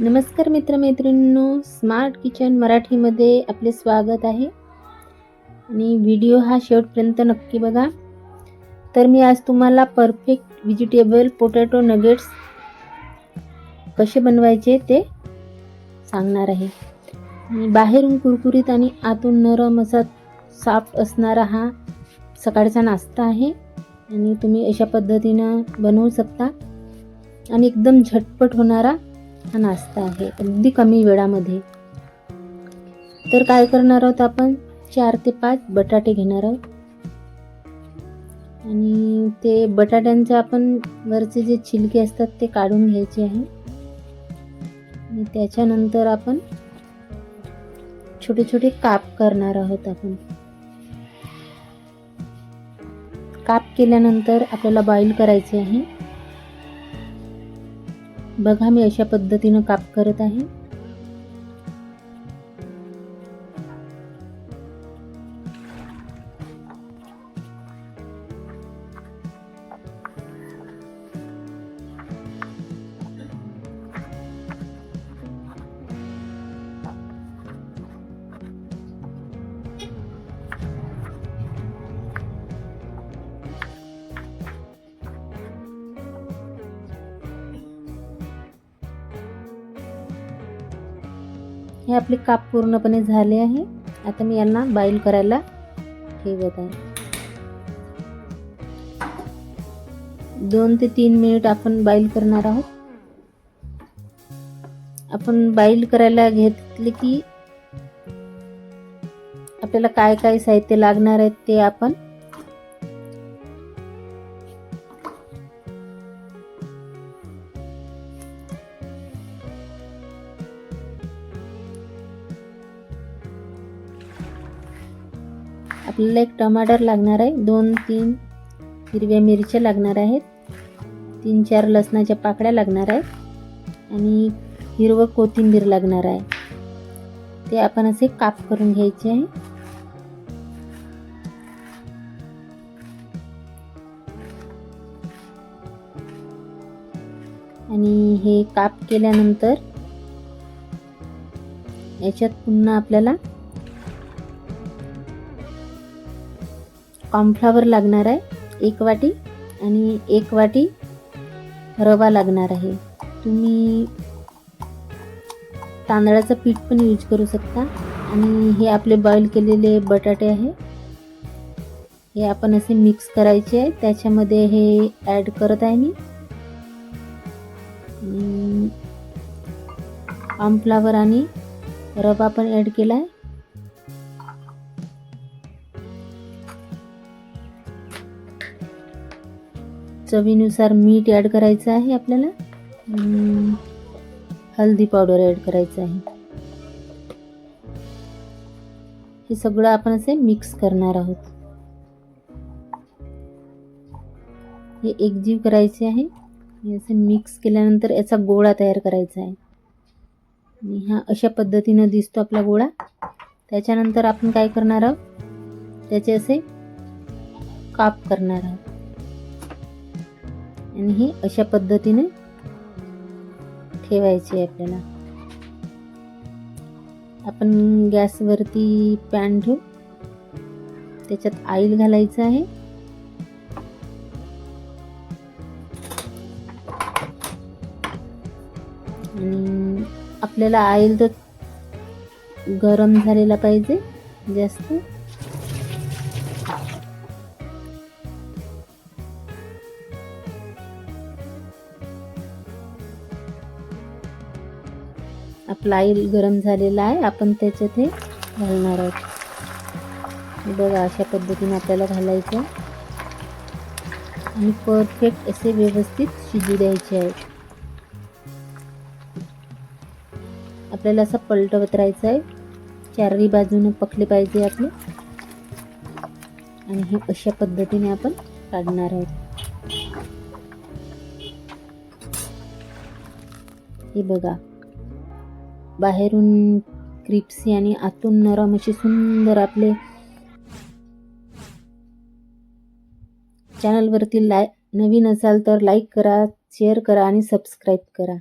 नमस्कार मित्रमैत्रिणींनो, smart kitchen मराठीमध्ये आपले स्वागत आहे आणि व्हिडिओ हा शेवटपर्यंत नक्की बघा. तर मी आज तुम्हाला परफेक्ट व्हेजिटेबल पोटॅटो नगेट्स कसे बनवायचे ते सांगणार आहे. बाहेरून कुरकुरीत आणि आतून नरम असा सॉफ्ट असणारा हा सकाळचा नाश्ता आहे आणि तुम्ही अशा पद्धतीनं बनवू शकता आणि एकदम झटपट होणारा हा नाश्ता आहे अगदी कमी वेळामध्ये. तर काय करणार आहोत, आपण 4 ते 5 बटाटे घेणार आहोत आणि ते बटाट्यांचे आपण वरचे जे छिलके असतात ते काढून घ्यायचे आहे आणि त्याच्यानंतर आपण छोटे छोटे काप करणार आहोत. आपण काप केल्यानंतर आपल्याला बॉईल करायचे आहे. बघा, मी अशा पद्धतीनं काप करत आहे. हे आपले काप पूर्णपणे झाले आहे. आता मी यांना बॉईल करायला ठेवत आहे. 2 ते 3 मिनिट आपण बॉईल करणार आहोत. आपण बॉईल करायला घेतले की आपल्याला काय काय साहित्य लागणार आहे ते आपण आपल्याला एक टमाटर लागणार आहे, 2-3 हिरव्या मिरच्या लागणार आहेत, 3-4 लसणाच्या पाकळ्या लागणार आहेत आणि हिरवं कोथिंबीर लागणार आहे. ते आपण असे काप करून घ्यायचे आहे. आणि हे काप केल्यानंतर याच्यात पुन्हा आपल्याला कॉर्नफ्लॉवर लागणार आहे 1 वाटी आणि 1 वाटी रवा लागणार आहे. तुम्ही तांदळाचं पीठ पण यूज करू शकता. आणि हे आपले बॉईल केलेले बटाटे आहे, हे आपण असे मिक्स करायचे आहे. त्याच्यामध्ये हे ॲड करत आहे मी कॉर्नफ्लॉवर आणि रवा पण ॲड केला आहे. चवीनुसार मीठ ॲड करायचं आहे आपल्याला. हळदी पावडर ॲड करायचं आहे. हे सगळं आपण असे मिक्स करणार आहोत. हे एकजीव करायचे आहे. हे असे मिक्स केल्यानंतर याचा गोळा तयार करायचा आहे. आणि हा अशा पद्धतीनं दिसतो आपला गोळा. त्याच्यानंतर आपण काय करणार आहोत, त्याचे असे काप करणार आहोत आणि हे अशा पद्धतीने ठेवायचे आपल्याला. आपण गॅसवरती पॅन ठेवू, त्याच्यात ऑइल घालायचं आहे. आणि आपल्याला ऑइल तर गरम झालेला पाहिजे जास्त. आपला ऑइल गरम झालेला आहे. आपण त्याच्यात हे घालणार आहोत. बघा, अशा पद्धतीने आपल्याला घालायचं आणि परफेक्ट असे व्यवस्थित शिजू द्यायचे आहेत. आपल्याला असं पलटवत राहायचं आहे. चारही बाजूने पकले पाहिजे आपले. आणि हे अशा पद्धतीने आपण काढणार आहोत. हे बघा, बाहेरून क्रिस्पी आणि आतून नरम असे सुंदर आपले. चॅनलवरती नवीन असाल तर लाईक करा, शेअर करा आणि सबस्क्राईब करा.